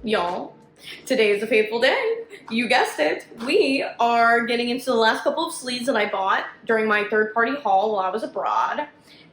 Y'all, today is a fateful day. You guessed it. We are getting into the last couple of sleeves that I bought during my third-party haul while I was abroad.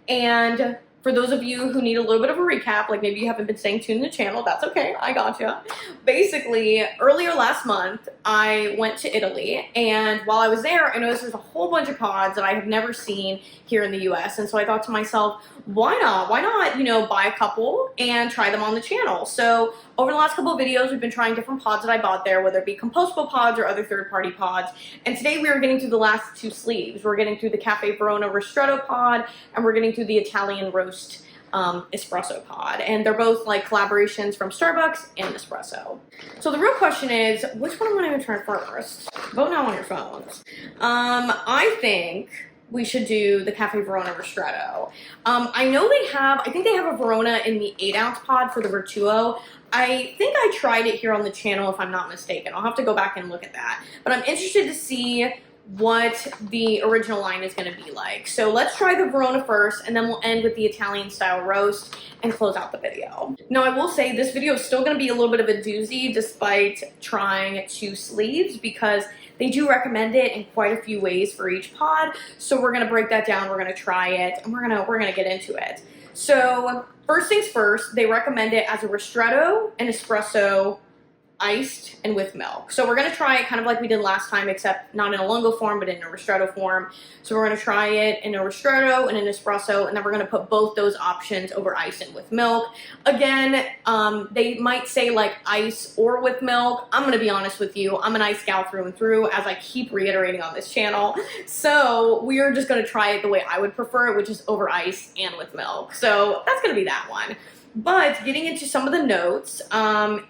And for those of you who need a little bit of a recap, like maybe you haven't been staying tuned to the channel, that's okay, I gotcha. Basically, earlier last month, I went to Italy, and while I was there, I noticed there's a whole bunch of pods that I have never seen here in the US, and so I thought to myself, why not, you know, buy a couple and try them on the channel? So over the last couple of videos, we've been trying different pods that I bought there, whether it be compostable pods or other third-party pods. And today we are getting through the last two sleeves. We're getting through the Caffe Verona Ristretto pod, and we're getting through the Italian Roast Espresso pod. And they're both like collaborations from Starbucks and Espresso. So the real question is, which one am I going to try first? Vote now on your phones. I think we should do the Caffe Verona Ristretto. I think they have a Verona in the 8-ounce pod for the Virtuo. I think I tried it here on the channel if I'm not mistaken. I'll have to go back and look at that. But I'm interested to see what the original line is going to be like. So let's try the Verona first, and then we'll end with the Italian style roast and close out the video. Now I will say this video is still going to be a little bit of a doozy despite trying two sleeves, because they do recommend it in quite a few ways for each pod. So we're going to break that down, we're going to try it, and we're going to get into it. So first things first, they recommend it as a ristretto and espresso, iced and with milk. So we're going to try it kind of like we did last time, except not in a lungo form, but in a ristretto form. So we're going to try it in a ristretto and an espresso, and then we're going to put both those options over ice and with milk. Again, they might say like ice or with milk. I'm going to be honest with you, I'm an ice gal through and through, as I keep reiterating on this channel. So we are just going to try it the way I would prefer it, which is over ice and with milk. So that's going to be that one. But getting into some of the notes,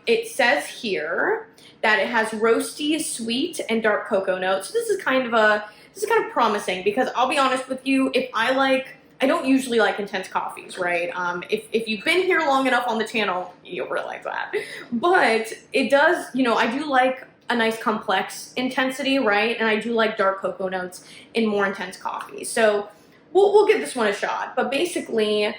it says here that it has roasty, sweet, and dark cocoa notes. So this is kind of promising, because I'll be honest with you, I don't usually like intense coffees, right? If you've been here long enough on the channel, you'll realize that. But it does, you know, I do like a nice complex intensity, right? And I do like dark cocoa notes in more intense coffee. So we'll give this one a shot. But basically,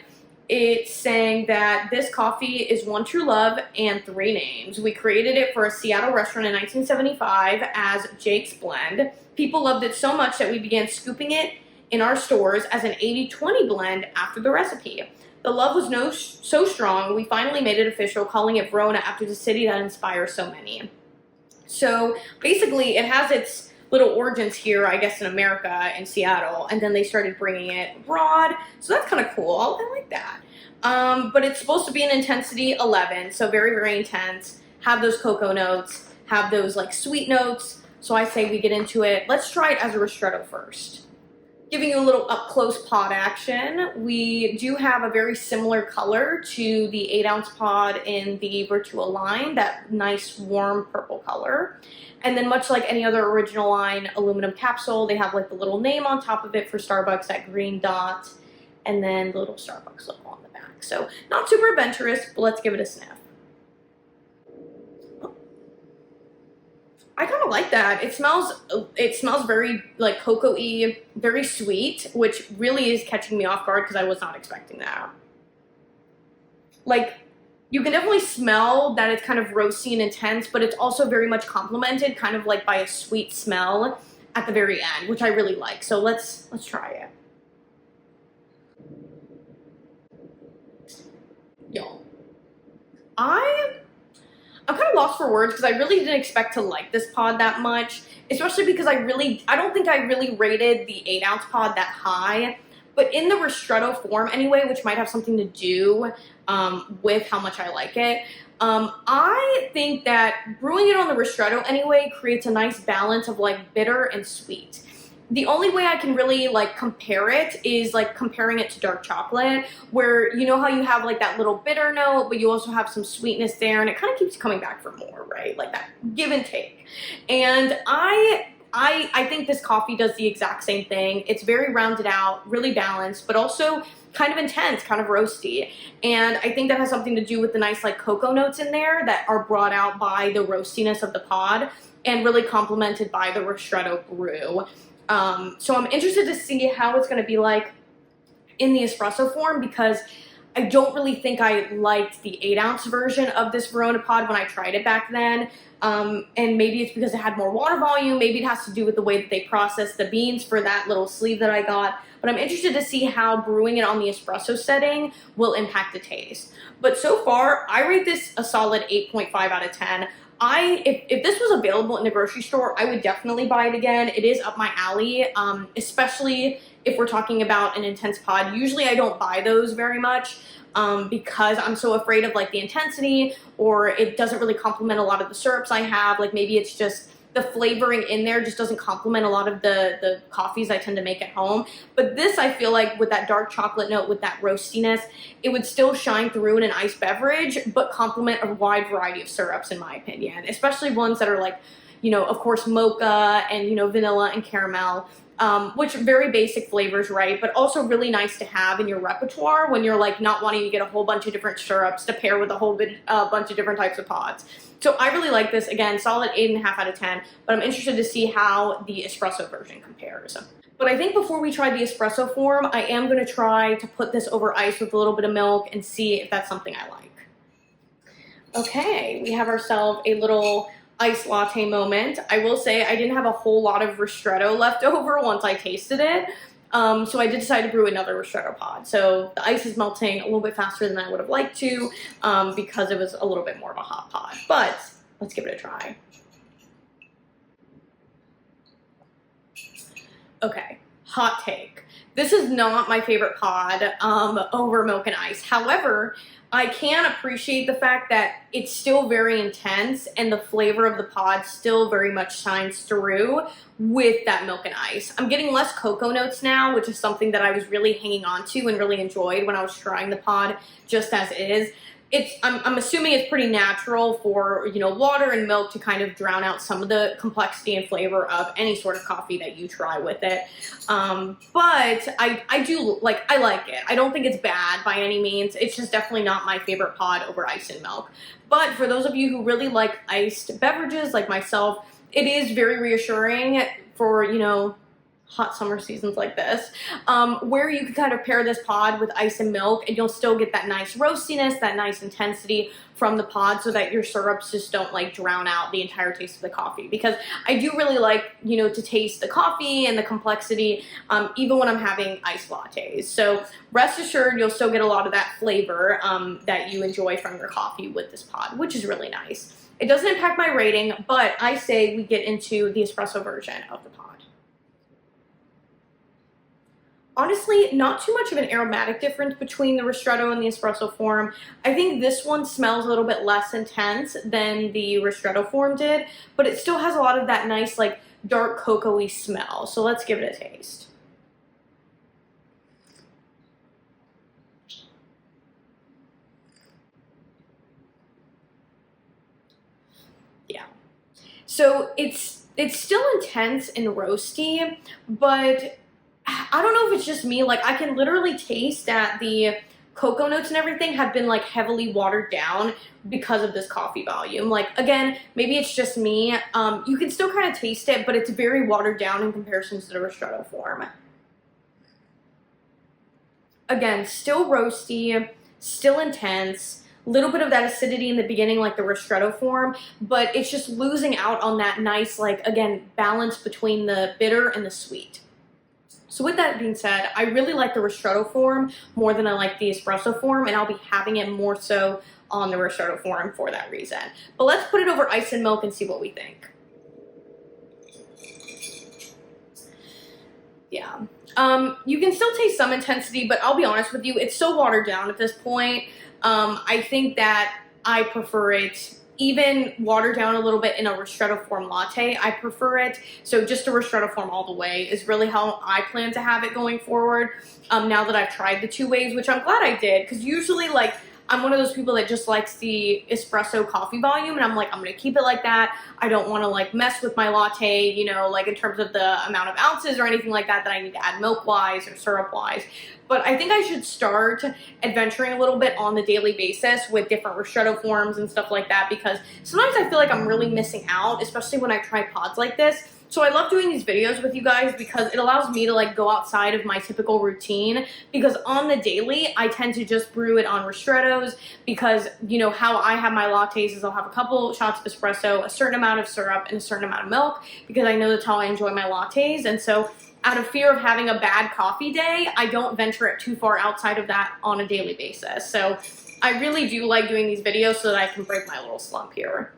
it's saying that this coffee is one true love and three names. We created it for a Seattle restaurant in 1975 as Jake's Blend. People loved it so much that we began scooping it in our stores as an 80-20 blend after the recipe. The love was so strong, we finally made it official, calling it Verona after the city that inspires so many. So basically, it has its little origins here, I guess, in America, in Seattle, and then they started bringing it abroad. So that's kind of cool. I like that. But it's supposed to be an intensity 11, so very, very intense. Have those cocoa notes, have those like sweet notes. So I say we get into it. Let's try it as a ristretto first. Giving you a little up-close pod action, we do have a very similar color to the 8-ounce pod in the Originalline, that nice warm purple color. And then much like any other Originalline aluminum capsule, they have like the little name on top of it for Starbucks, that green dot, and then the little Starbucks logo on the back. So not super adventurous, but let's give it a sniff. I kind of like that. It smells very like cocoa-y, very sweet, which really is catching me off guard because I was not expecting that. Like, you can definitely smell that it's kind of roasty and intense, but it's also very much complemented kind of like by a sweet smell at the very end, which I really like. So let's try it. Y'all, I'm kind of lost for words because I really didn't expect to like this pod that much, especially because I don't think I really rated the 8-ounce pod that high. But in the ristretto form anyway, which might have something to do with how much I like it, I think that brewing it on the ristretto anyway creates a nice balance of like bitter and sweet. The only way I can really like compare it is like comparing it to dark chocolate, where you know how you have like that little bitter note, but you also have some sweetness there, and it kind of keeps coming back for more, right? Like that give and take. And I think this coffee does the exact same thing. It's very rounded out, really balanced, but also kind of intense, kind of roasty. And I think that has something to do with the nice like cocoa notes in there that are brought out by the roastiness of the pod and really complemented by the ristretto brew. So I'm interested to see how it's going to be like in the espresso form, because I don't really think I liked the 8-ounce version of this Verona pod when I tried it back then. And maybe it's because it had more water volume. Maybe it has to do with the way that they process the beans for that little sleeve that I got. But I'm interested to see how brewing it on the espresso setting will impact the taste. But so far, I rate this a solid 8.5 out of 10. If this was available in the grocery store, I would definitely buy it again. It is up my alley, especially if we're talking about an intense pod. Usually I don't buy those very much because I'm so afraid of like the intensity, or it doesn't really complement a lot of the syrups I have. Like maybe it's just the flavoring in there just doesn't complement a lot of the coffees I tend to make at home. But this, I feel like with that dark chocolate note, with that roastiness, it would still shine through in an iced beverage, but complement a wide variety of syrups in my opinion, especially ones that are like, you know, of course, mocha and, you know, vanilla and caramel. Which very basic flavors, right? But also really nice to have in your repertoire when you're like not wanting to get a whole bunch of different syrups to pair with a whole bunch of different types of pods. So I really like this. Again, solid 8.5 out of 10, but I'm interested to see how the espresso version compares. But I think before we try the espresso form, I am going to try to put this over ice with a little bit of milk and see if that's something I like. Okay, we have ourselves a little iced latte moment. I will say I didn't have a whole lot of Ristretto left over once I tasted it. So I did decide to brew another Ristretto pod. So the ice is melting a little bit faster than I would have liked to because it was a little bit more of a hot pod. But let's give it a try. Okay, hot take. This is not my favorite pod over milk and ice. However, I can appreciate the fact that it's still very intense and the flavor of the pod still very much shines through with that milk and ice. I'm getting less cocoa notes now, which is something that I was really hanging on to and really enjoyed when I was trying the pod just as is. I'm assuming it's pretty natural for, you know, water and milk to kind of drown out some of the complexity and flavor of any sort of coffee that you try with it. But I do like it. I don't think it's bad by any means. It's just definitely not my favorite pod over ice and milk. But for those of you who really like iced beverages like myself, it is very reassuring for, you know, hot summer seasons like this, where you can kind of pair this pod with ice and milk and you'll still get that nice roastiness, that nice intensity from the pod so that your syrups just don't like drown out the entire taste of the coffee. Because I do really like, you know, to taste the coffee and the complexity even when I'm having iced lattes. So rest assured you'll still get a lot of that flavor that you enjoy from your coffee with this pod, which is really nice. It doesn't impact my rating, but I say we get into the espresso version of the pod. Honestly, not too much of an aromatic difference between the Ristretto and the espresso form. I think this one smells a little bit less intense than the Ristretto form did, but it still has a lot of that nice, like, dark cocoa-y smell. So let's give it a taste. Yeah. So it's still intense and roasty, but I don't know if it's just me, like I can literally taste that the cocoa notes and everything have been like heavily watered down because of this coffee volume. Like again, maybe it's just me. You can still kind of taste it, but it's very watered down in comparison to the Ristretto form. Again, still roasty, still intense, a little bit of that acidity in the beginning like the Ristretto form, but it's just losing out on that nice, like again, balance between the bitter and the sweet. So with that being said, I really like the Ristretto form more than I like the espresso form, and I'll be having it more so on the Ristretto form for that reason. But let's put it over ice and milk and see what we think. Yeah. You can still taste some intensity, but I'll be honest with you, it's so watered down at this point. I think that I prefer it even watered down a little bit in a Ristretto form latte. I prefer it. So just a Ristretto form all the way is really how I plan to have it going forward. Now that I've tried the two ways, which I'm glad I did, because usually like I'm one of those people that just likes the espresso coffee volume, and I'm like, I'm gonna keep it like that. I don't want to like mess with my latte, you know, like in terms of the amount of ounces or anything like that I need to add milk wise or syrup wise. But I think I should start adventuring a little bit on the daily basis with different Ristretto forms and stuff like that, because sometimes I feel like I'm really missing out, especially when I try pods like this. So I love doing these videos with you guys because it allows me to like go outside of my typical routine, because on the daily I tend to just brew it on Ristrettos, because you know how I have my lattes is I'll have a couple shots of espresso, a certain amount of syrup, and a certain amount of milk, because I know that's how I enjoy my lattes. And so out of fear of having a bad coffee day, I don't venture it too far outside of that on a daily basis. So I really do like doing these videos so that I can break my little slump here.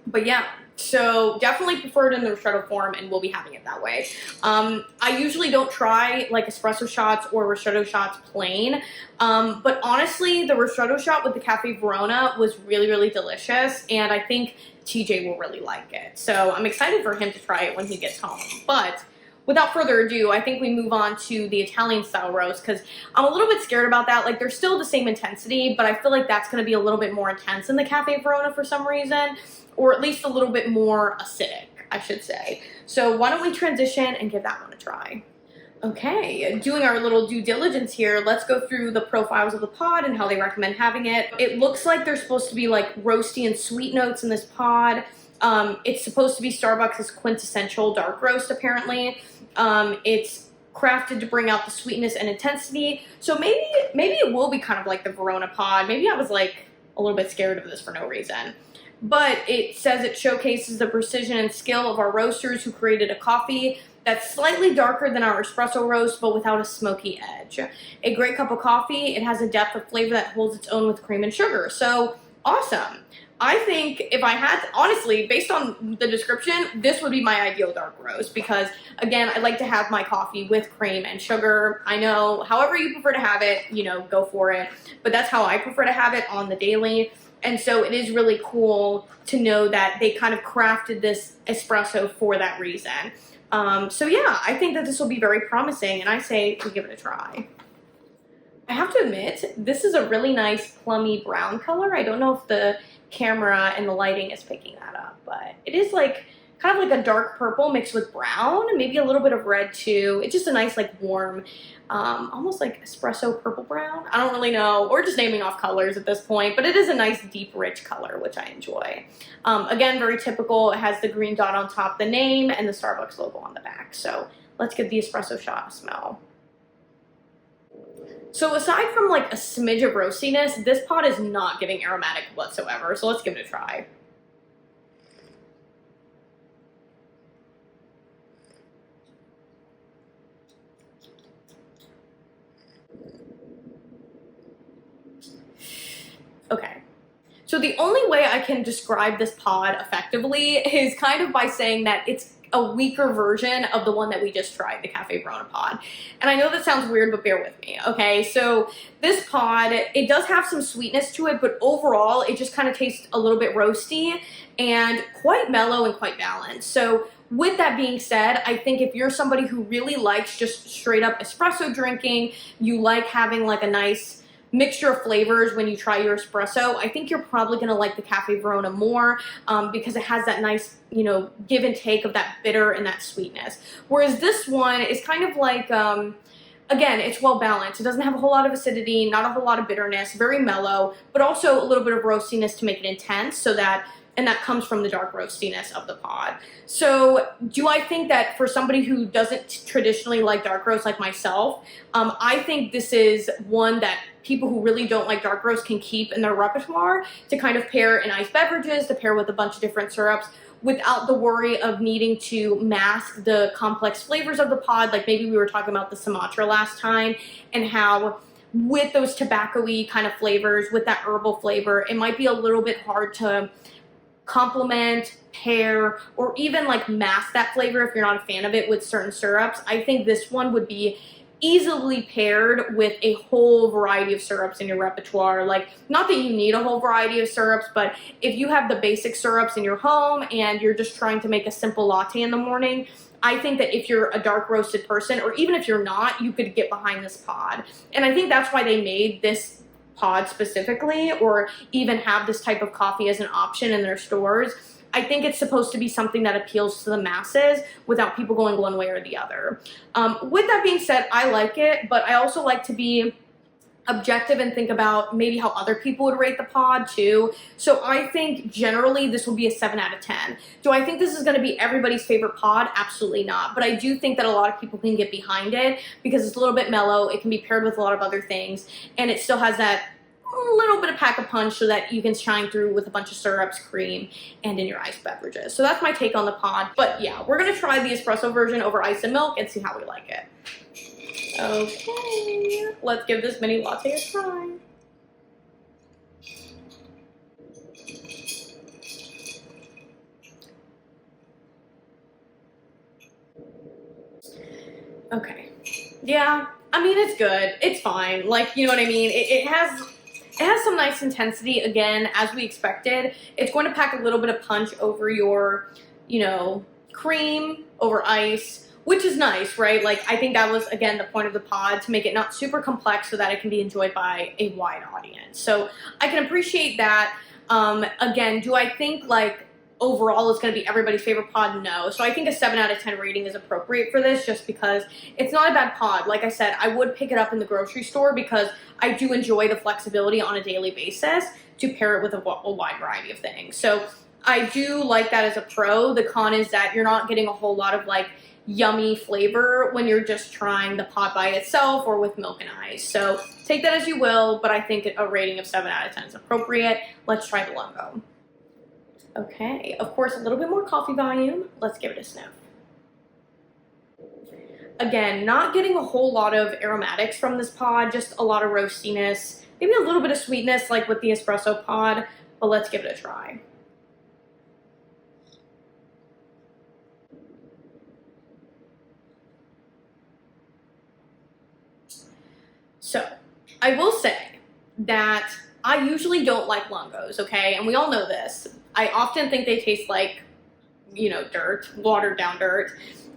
But yeah, so definitely prefer it in the Ristretto form, and we'll be having it that way. I usually don't try like espresso shots or Ristretto shots plain, but honestly, the Ristretto shot with the Caffe Verona was really, really delicious, and I think TJ will really like it. So I'm excited for him to try it when he gets home. But without further ado, I think we move on to the Italian style roast, because I'm a little bit scared about that. Like, they're still the same intensity, but I feel like that's going to be a little bit more intense in the Caffe Verona for some reason, or at least a little bit more acidic, I should say. So why don't we transition and give that one a try. Okay, doing our little due diligence here, let's go through the profiles of the pod and how they recommend having it. It looks like there's supposed to be like roasty and sweet notes in this pod. It's supposed to be Starbucks' quintessential dark roast, apparently. It's crafted to bring out the sweetness and intensity. So maybe it will be kind of like the Verona pod. Maybe I was like a little bit scared of this for no reason. But it says it showcases the precision and skill of our roasters who created a coffee that's slightly darker than our espresso roast, but without a smoky edge. A great cup of coffee. It has a depth of flavor that holds its own with cream and sugar. So awesome. I think if I had to, honestly, based on the description, this would be my ideal dark roast, because again, I like to have my coffee with cream and sugar. I know, however you prefer to have it, you know, go for it. But that's how I prefer to have it on the daily. And so it is really cool to know that they kind of crafted this espresso for that reason. So yeah, I think that this will be very promising, and I say we give it a try. I have to admit, this is a really nice plummy brown color. I don't know if the camera and the lighting is picking that up, but it is like kind of like a dark purple mixed with brown, maybe a little bit of red too. It's just a nice like warm, almost like espresso purple brown. I don't really know. We're just naming off colors at this point, but it is a nice deep rich color, which I enjoy. Again, very typical. It has the green dot on top, the name, and the Starbucks logo on the back. So let's give the espresso shot a smell. So aside from like a smidge of roastiness, this pod is not giving aromatic whatsoever. So let's give it a try. Okay. So the only way I can describe this pod effectively is kind of by saying that it's a weaker version of the one that we just tried, the Caffe Verona pod. And I know that sounds weird, but bear with me, okay? So this pod, it does have some sweetness to it, but overall, it just kind of tastes a little bit roasty and quite mellow and quite balanced. So with that being said, I think if you're somebody who really likes just straight up espresso drinking, you like having like a nice mixture of flavors when you try your espresso, I think you're probably going to like the Caffe Verona more, because it has that nice, you know, give and take of that bitter and that sweetness. Whereas this one is kind of like, again, it's well balanced. It doesn't have a whole lot of acidity, not a whole lot of bitterness, very mellow, but also a little bit of roastiness to make it intense, so that, and that comes from the dark roastiness of the pod. So do I think that for somebody who doesn't traditionally like dark roast like myself, I think this is one that people who really don't like dark roast can keep in their repertoire to kind of pair in iced beverages, to pair with a bunch of different syrups without the worry of needing to mask the complex flavors of the pod. Like maybe we were talking about the Sumatra last time, and how with those tobacco-y kind of flavors, with that herbal flavor, it might be a little bit hard to complement, pair, or even like mask that flavor if you're not a fan of it with certain syrups. I think this one would be easily paired with a whole variety of syrups in your repertoire. Like, not that you need a whole variety of syrups, but if you have the basic syrups in your home and you're just trying to make a simple latte in the morning, I think that if you're a dark roasted person, or even if you're not, you could get behind this pod. And I think that's why they made this pod specifically, or even have this type of coffee as an option in their stores. I think it's supposed to be something that appeals to the masses without people going one way or the other. With that being said, I like it, but I also like to be objective and think about maybe how other people would rate the pod too. So I think generally this will be a 7 out of 10. Do I think this is going to be everybody's favorite pod? Absolutely not. But I do think that a lot of people can get behind it because it's a little bit mellow. It can be paired with a lot of other things, and it still has that little bit of pack of punch so that you can shine through with a bunch of syrups, cream, and in your iced beverages. So that's my take on the pod. But yeah, we're going to try the espresso version over ice and milk and see how we like it. Okay, let's give this mini latte a try. Okay, yeah, I mean, it's good. It's fine. Like, you know what I mean? It has some nice intensity, again, as we expected. It's going to pack a little bit of punch over your, you know, cream, over ice, which is nice, right? Like, I think that was, again, the point of the pod, to make it not super complex so that it can be enjoyed by a wide audience. So I can appreciate that. Again, do I think, like, overall it's going to be everybody's favorite pod? No. So I think a 7 out of 10 rating is appropriate for this, just because it's not a bad pod. Like I said, I would pick it up in the grocery store because I do enjoy the flexibility on a daily basis to pair it with a wide variety of things. So I do like that as a pro. The con is that you're not getting a whole lot of, like, yummy flavor when you're just trying the pod by itself or with milk and ice. So take that as you will, but I think a rating of 7 out of 10 is appropriate. Let's try the Lungo. Okay, of course, a little bit more coffee volume. Let's give it a sniff. Again, not getting a whole lot of aromatics from this pod, just a lot of roastiness, maybe a little bit of sweetness like with the espresso pod, but let's give it a try. So, I will say that I usually don't like Lungos, okay? And we all know this. I often think they taste like, you know, dirt, watered down dirt.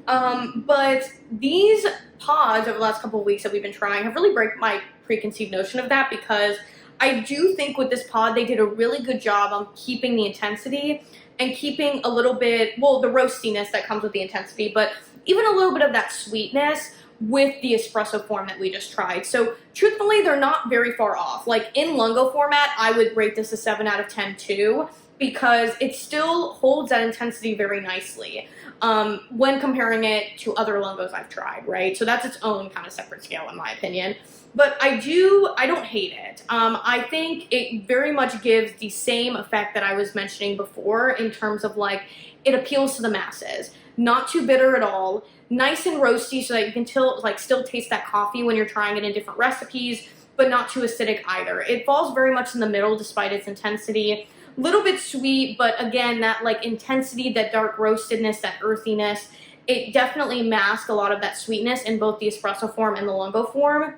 But these pods over the last couple of weeks that we've been trying have really break my preconceived notion of that, because I do think with this pod, they did a really good job on keeping the intensity and keeping a little bit, well, the roastiness that comes with the intensity, but even a little bit of that sweetness with the espresso form that we just tried. So truthfully, they're not very far off. Like in Lungo format, I would rate this a 7 out of 10 too, because it still holds that intensity very nicely when comparing it to other Lungos I've tried, right? So that's its own kind of separate scale in my opinion. But I don't hate it. I think it very much gives the same effect that I was mentioning before in terms of, like, it appeals to the masses. Not too bitter at all. Nice and roasty so that you can still taste that coffee when you're trying it in different recipes, but not too acidic either. It falls very much in the middle despite its intensity. Little bit sweet, but again, that like intensity, that dark roastedness, that earthiness, it definitely masks a lot of that sweetness in both the espresso form and the Lungo form.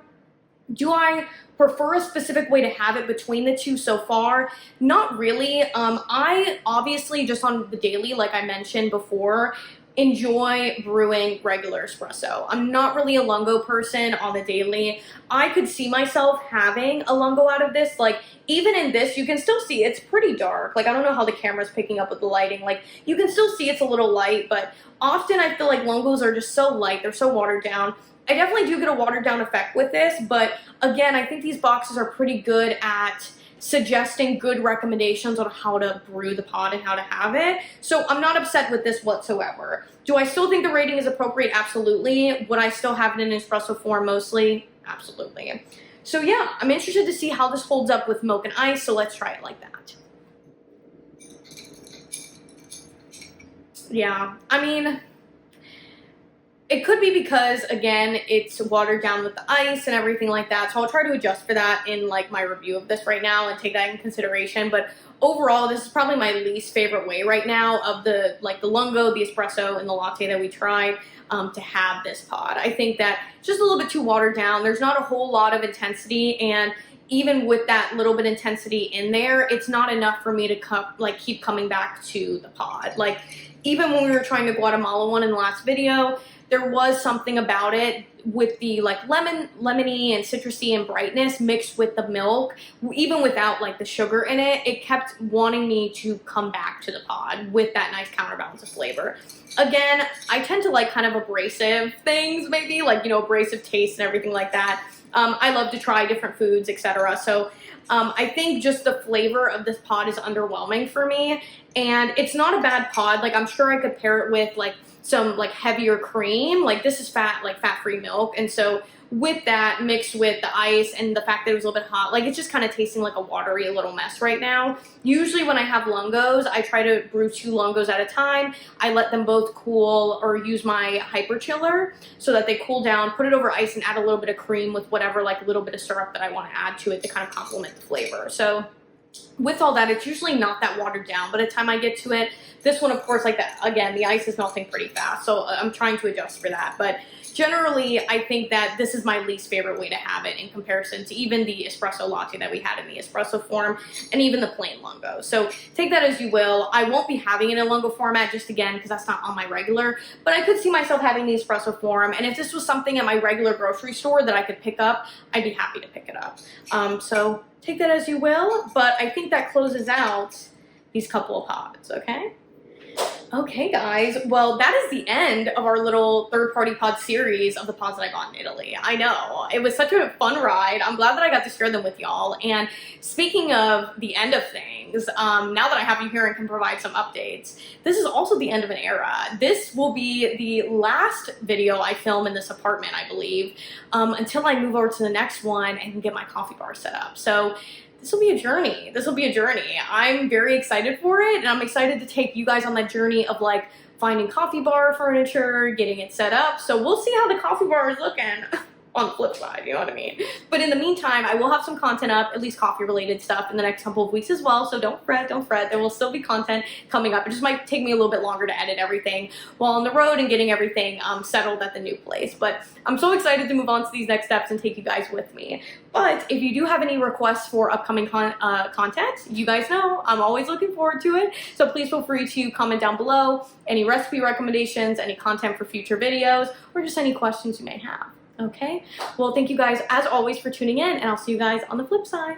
Do I prefer a specific way to have it between the two so far? Not really. I obviously, just on the daily, like I mentioned before, enjoy brewing regular espresso. I'm not really a Lungo person on the daily. I could see myself having a Lungo out of this. Like, even in this, you can still see it's pretty dark. Like, I don't know how the camera's picking up with the lighting. Like, you can still see it's a little light, but often I feel like Lungos are just so light. They're so watered down. I definitely do get a watered down effect with this, but again, I think these boxes are pretty good at suggesting good recommendations on how to brew the pod and how to have it. So I'm not upset with this whatsoever. Do I still think the rating is appropriate? Absolutely. Would I still have it in espresso form mostly? Absolutely. So yeah, I'm interested to see how this holds up with milk and ice, so let's try it like that. Yeah, I mean, it could be because, again, it's watered down with the ice and everything like that, so I'll try to adjust for that in, like, my review of this right now and take that in consideration. But overall, this is probably my least favorite way right now of the Lungo, the espresso, and the latte that we tried to have this pod. I think that it's just a little bit too watered down. There's not a whole lot of intensity, and even with that little bit intensity in there, it's not enough for me to keep coming back to the pod. Like, even when we were trying the Guatemala one in the last video, there was something about it with the like lemony and citrusy and brightness mixed with the milk, even without like the sugar in it. It kept wanting me to come back to the pod with that nice counterbalance of flavor. Again, I tend to like kind of abrasive things, maybe like, you know, abrasive taste and everything like that. I love to try different foods, etc. So I think just the flavor of this pod is underwhelming for me, and it's not a bad pod. Like, I'm sure I could pair it with like some like heavier cream. Like, this is fat-free milk, and so with that mixed with the ice and the fact that it was a little bit hot, like, it's just kind of tasting like a watery little mess right now. Usually when I have lungos, I try to brew 2 lungos at a time. I let them both cool, or use my hyper chiller so that they cool down, put it over ice, and add a little bit of cream with whatever like little bit of syrup that I want to add to it to kind of complement the flavor. So with all that, it's usually not that watered down by the time I get to it. This one, of course, like that, again, the ice is melting pretty fast, so I'm trying to adjust for that. But generally, I think that this is my least favorite way to have it in comparison to even the espresso latte that we had in the espresso form, and even the plain lungo. So take that as you will. I won't be having it in a lungo format, just again, because that's not on my regular, but I could see myself having the espresso form, and if this was something at my regular grocery store that I could pick up, I'd be happy to pick it up. So take that as you will, but I think that closes out these couple of pods, okay? Okay, guys, well, that is the end of our little third-party pod series of the pods that I got in Italy. I know, it was such a fun ride. I'm glad that I got to share them with y'all. And speaking of the end of things, now that I have you here and can provide some updates, this is also the end of an era. This will be the last video I film in this apartment, I believe, until I move over to the next one and can get my coffee bar set up. So this will be a journey. This will be a journey. I'm very excited for it, and I'm excited to take you guys on that journey of like finding coffee bar furniture, getting it set up. So we'll see how the coffee bar is looking on the flip side, you know what I mean? But in the meantime, I will have some content up, at least coffee related stuff, in the next couple of weeks as well. So don't fret, don't fret. There will still be content coming up. It just might take me a little bit longer to edit everything while on the road and getting everything settled at the new place. But I'm so excited to move on to these next steps and take you guys with me. But if you do have any requests for upcoming content, you guys know I'm always looking forward to it. So please feel free to comment down below any recipe recommendations, any content for future videos, or just any questions you may have. Okay, well, thank you guys as always for tuning in, and I'll see you guys on the flip side.